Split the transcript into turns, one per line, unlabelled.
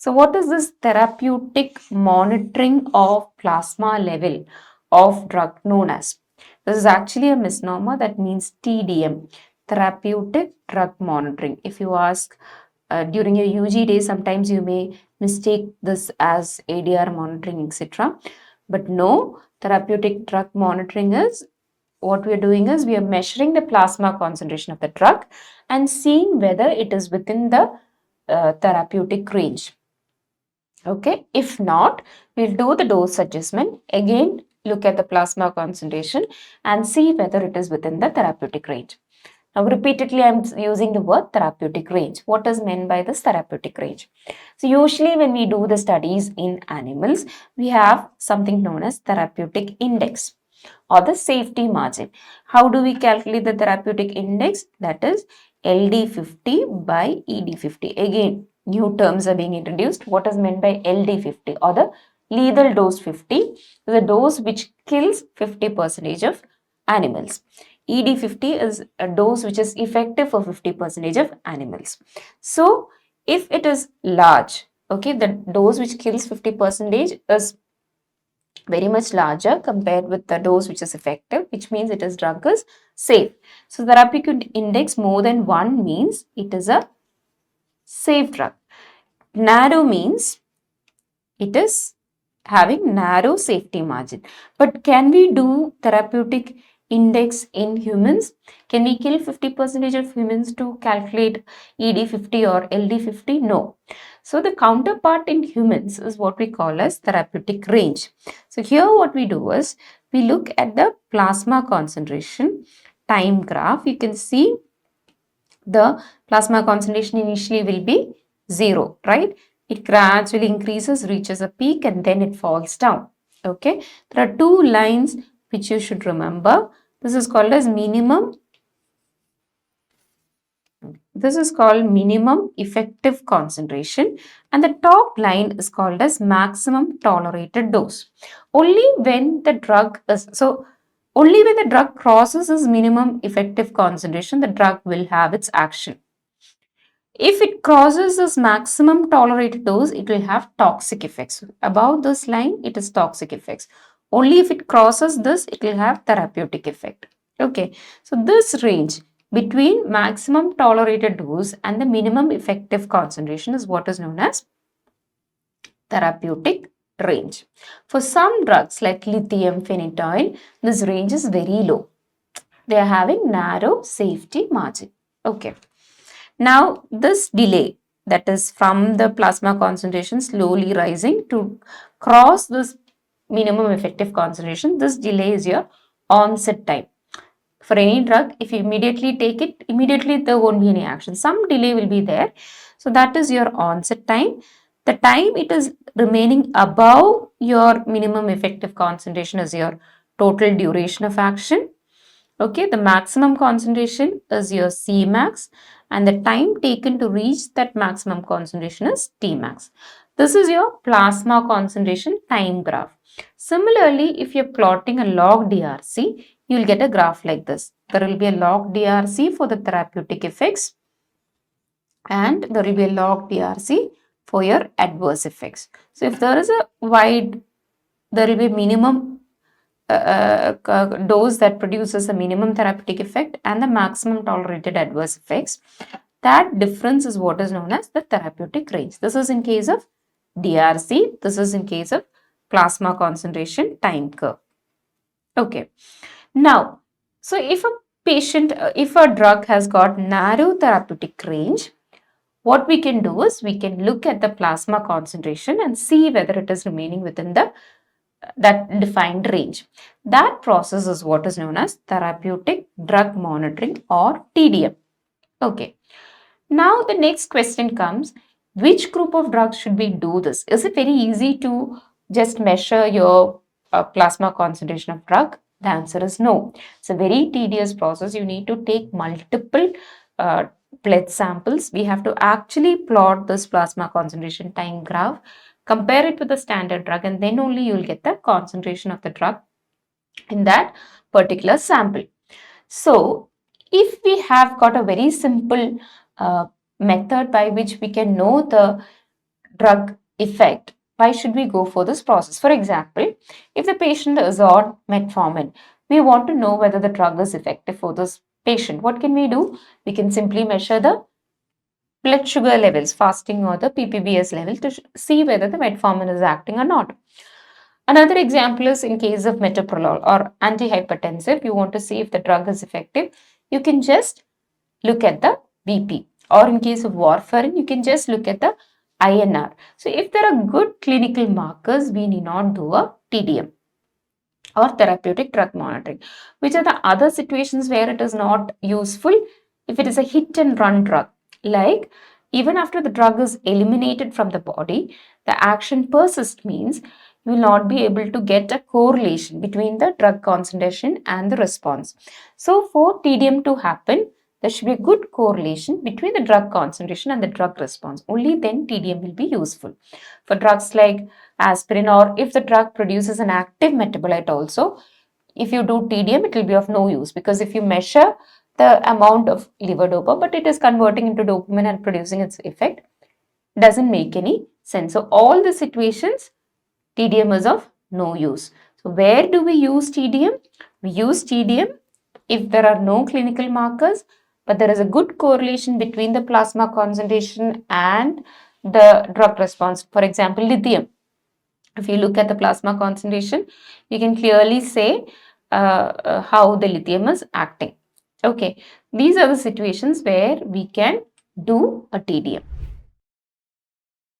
So what is this therapeutic monitoring of plasma level of drug known as? This is actually a misnomer that means TDM, therapeutic drug monitoring. If you ask during your UG days, sometimes you may mistake this as ADR monitoring, etc. But no, therapeutic drug monitoring is what we are doing is we are measuring the plasma concentration of the drug and seeing whether it is within the therapeutic range. Okay, if not, we'll do the dose adjustment. Again, look at the plasma concentration and see whether it is within the therapeutic range. Now, repeatedly, I'm using the word therapeutic range. What is meant by this therapeutic range? So, usually when we do the studies in animals, we have something known as therapeutic index or the safety margin. How do we calculate the therapeutic index? That is LD50 by ED50. Again, new terms are being introduced. What is meant by LD50 or the lethal dose 50? The dose which kills 50% of animals. ED50 is a dose which is effective for 50% of animals. So, if it is large, okay, the dose which kills 50% is very much larger compared with the dose which is effective, which means it is drug is safe. So, therapeutic index more than 1 means it is a safe drug. Narrow means it is having narrow safety margin. But can we do therapeutic index in humans? Can we kill 50% of humans to calculate ED50 or LD50? No. So the counterpart in humans is what we call as therapeutic range. So here what we do is we look at the plasma concentration time graph. You can see the plasma concentration initially will be 0, right? It gradually increases, reaches a peak, and then it falls down. Okay, there are two lines which you should remember. This is called as minimum. This is called minimum effective concentration, and the top line is called as maximum tolerated dose. Only when the drug crosses its minimum effective concentration, the drug will have its action. If it crosses this maximum tolerated dose, it will have toxic effects. Above this line, it is toxic effects. Only if it crosses this, it will have therapeutic effect. Okay, so this range between maximum tolerated dose and the minimum effective concentration is what is known as therapeutic range. For some drugs like lithium phenytoin, this range is very low. They are having narrow safety margin. Okay. Now, this delay, that is from the plasma concentration slowly rising to cross this minimum effective concentration, this delay is your onset time. For any drug, if you immediately take it, immediately there won't be any action. Some delay will be there. So, that is your onset time. The time it is remaining above your minimum effective concentration is your total duration of action. Okay, the maximum concentration is your Cmax and the time taken to reach that maximum concentration is Tmax. This is your plasma concentration time graph. Similarly, if you're plotting a log DRC, you'll get a graph like this. There will be a log DRC for the therapeutic effects and there will be a log DRC for your adverse effects. So, if there is a there will be minimum dose that produces a minimum therapeutic effect and the maximum tolerated adverse effects. That difference is what is known as the therapeutic range. This is in case of DRC. This is in case of plasma concentration time curve. Okay. Now, so if a drug has got narrow therapeutic range, what we can do is we can look at the plasma concentration and see whether it is remaining within that defined range. That process is what is known as therapeutic drug monitoring or TDM. Okay. Now the next question comes, which group of drugs should we do this? Is it very easy to just measure your plasma concentration of drug? The answer is no. It's a very tedious process. You need to take multiple blood samples. We have to actually plot this plasma concentration time graph, compare it with the standard drug, and then only you will get the concentration of the drug in that particular sample. So, if we have got a very simple method by which we can know the drug effect, why should we go for this process? For example, if the patient is on metformin, we want to know whether the drug is effective for this patient. What can we do? We can simply measure the blood sugar levels, fasting or the ppbs level to see whether the metformin is acting or not. Another example is in case of metoprolol or antihypertensive, you want to see if the drug is effective. You can just look at the BP, or in case of warfarin, you can just look at the INR. So if there are good clinical markers, we need not do a TDM or therapeutic drug monitoring. Which are the other situations where it is not useful? If it is a hit and run drug, like even after the drug is eliminated from the body, the action persists, means you will not be able to get a correlation between the drug concentration and the response. So for TDM to happen, there should be a good correlation between the drug concentration and the drug response. Only then TDM will be useful. For drugs like aspirin, or if the drug produces an active metabolite also, if you do TDM, it will be of no use, because if you measure the amount of levodopa, but it is converting into dopamine and producing its effect, doesn't make any sense. So all the situations, TDM is of no use. So where do we use TDM? We use TDM if there are no clinical markers, but there is a good correlation between the plasma concentration and the drug response. For example, lithium. If you look at the plasma concentration, you can clearly say how the lithium is acting. Okay, these are the situations where we can do a TDM.